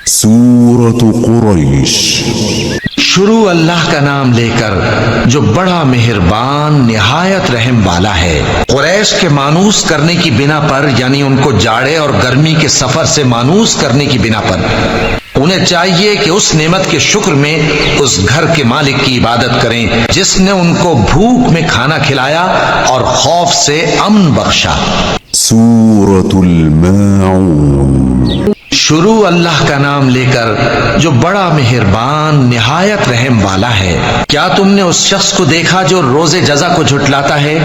سورة قریش۔ شروع اللہ کا نام لے کر جو بڑا مہربان نہایت رحم والا ہے۔ قریش کے مانوس کرنے کی بنا پر، یعنی ان کو جاڑے اور گرمی کے سفر سے مانوس کرنے کی بنا پر، انہیں چاہیے کہ اس نعمت کے شکر میں اس گھر کے مالک کی عبادت کریں جس نے ان کو بھوک میں کھانا کھلایا اور خوف سے امن بخشا۔ سورة الماعون۔ شروع اللہ کا نام لے کر جو بڑا مہربان نہایت رحم والا ہے۔ کیا تم نے اس شخص کو دیکھا جو روز جزا کو جھٹلاتا ہے؟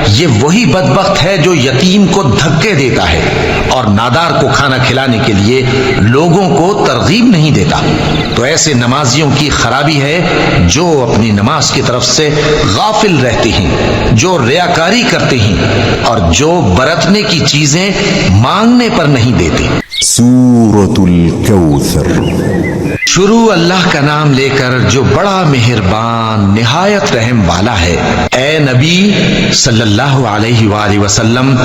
یہ وہی بدبخت ہے جو یتیم کو دھکے دیتا ہے اور نادار کو کھانا کھلانے کے لیے لوگوں کو ترغیب نہیں دیتا۔ تو ایسے نمازیوں کی خرابی ہے جو اپنی نماز کی طرف سے غافل رہتے ہیں، جو ریاکاری کرتے ہیں اور جو برتنے کی چیزیں مانگنے پر نہیں دیتے۔ سورة الکوثر۔ شروع اللہ کا نام لے کر جو بڑا مہربان نہایت رحم والا ہے۔ اے نبی صلی اللہ علیہ وآلہ وسلم،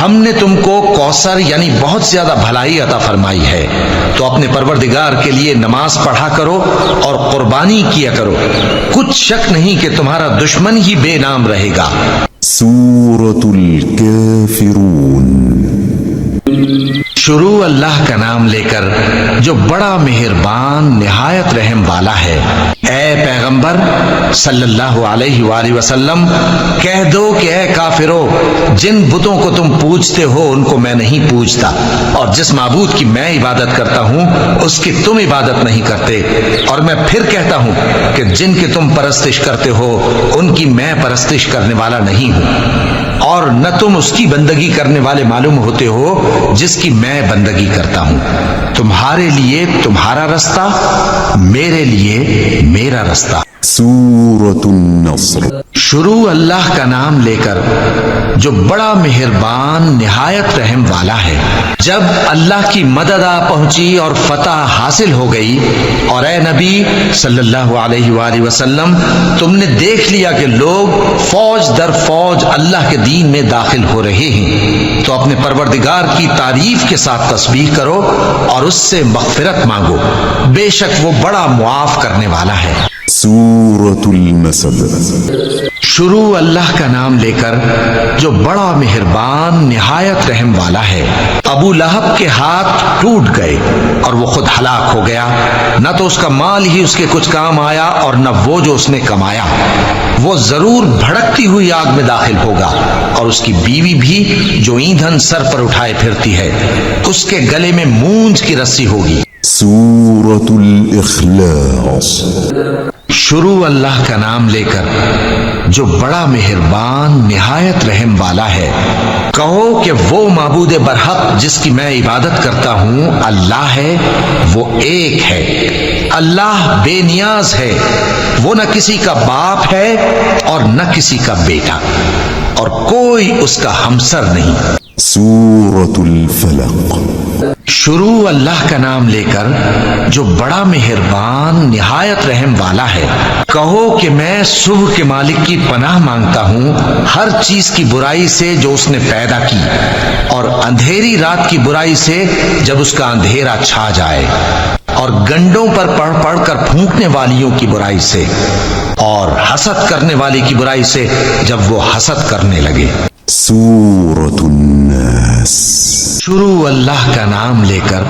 ہم نے تم کو کوثر یعنی بہت زیادہ بھلائی عطا فرمائی ہے، تو اپنے پروردگار کے لیے نماز پڑھا کرو اور قربانی کیا کرو، کچھ شک نہیں کہ تمہارا دشمن ہی بے نام رہے گا۔ سورة الکافرون۔ شروع اللہ کا نام لے کر جو بڑا مہربان نہایت رحم والا ہے۔ اے پیغمبر صلی اللہ علیہ وآلہ وسلم، کہہ دو کہ اے کافرو، جن بتوں کو تم پوجتے ہو ان کو میں نہیں پوجتا، اور جس معبود کی میں عبادت کرتا ہوں اس کی تم عبادت نہیں کرتے، اور میں پھر کہتا ہوں کہ جن کی تم پرستش کرتے ہو ان کی میں پرستش کرنے والا نہیں ہوں، اور نہ تم اس کی بندگی کرنے والے معلوم ہوتے ہو جس کی میں بندگی کرتا ہوں۔ تمہارے لیے تمہارا رستہ، میرے لیے میرا رستہ۔ سورة النصر۔ شروع اللہ کا نام لے کر جو بڑا مہربان نہایت رحم والا ہے۔ جب اللہ کی مدد آ پہنچی اور فتح حاصل ہو گئی، اور اے نبی صلی اللہ علیہ وآلہ وسلم، تم نے دیکھ لیا کہ لوگ فوج در فوج اللہ کے دین میں داخل ہو رہے ہیں، تو اپنے پروردگار کی تعریف کے ساتھ تسبیح کرو اور اس سے مغفرت مانگو، بے شک وہ بڑا معاف کرنے والا ہے۔ سورة المسد۔ شروع اللہ کا نام لے کر جو بڑا مہربان نہایت رحم والا ہے۔ ابو لہب کے ہاتھ ٹوٹ گئے اور وہ خود ہلاک ہو گیا، نہ تو اس کا مال ہی اس کے کچھ کام آیا اور نہ وہ جو اس نے کمایا۔ وہ ضرور بھڑکتی ہوئی آگ میں داخل ہوگا، اور اس کی بیوی بھی جو ایندھن سر پر اٹھائے پھرتی ہے، اس کے گلے میں مونج کی رسی ہوگی۔ سورة الاخلاص۔ شروع اللہ کا نام لے کر جو بڑا مہربان نہایت رحم والا ہے۔ کہو کہ وہ معبود برحق جس کی میں عبادت کرتا ہوں اللہ ہے، وہ ایک ہے، اللہ بے نیاز ہے، وہ نہ کسی کا باپ ہے اور نہ کسی کا بیٹا، اور کوئی اس کا ہمسر نہیں۔ سورة الفلق۔ شروع اللہ کا نام لے کر جو بڑا مہربان نہایت رحم والا ہے۔ کہو کہ میں صبح کے مالک کی پناہ مانگتا ہوں ہر چیز کی برائی سے جو اس نے پیدا کی، اور اندھیری رات کی برائی سے جب اس کا اندھیرا چھا جائے، اور گنڈوں پر پڑھ پڑھ کر پھونکنے والیوں کی برائی سے، اور حسد کرنے والے کی برائی سے جب وہ حسد کرنے لگے۔ سورة الناس۔ شروع اللہ کا نام لے کر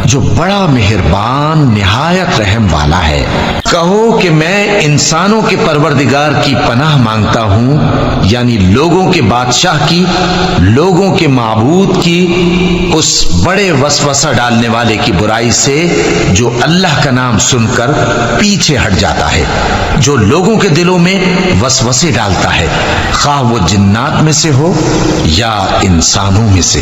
جو بڑا مہربان نہایت رحم والا ہے۔ کہو کہ میں انسانوں کے پروردگار کی پناہ مانگتا ہوں، یعنی لوگوں کے بادشاہ کی، لوگوں کے معبود کی، اس بڑے وسوسہ ڈالنے والے کی برائی سے جو اللہ کا نام سن کر پیچھے ہٹ جاتا ہے، جو لوگوں کے دلوں میں وسوسے ڈالتا ہے، خواہ وہ جنات میں سے ہو یا انسانوں میں سے۔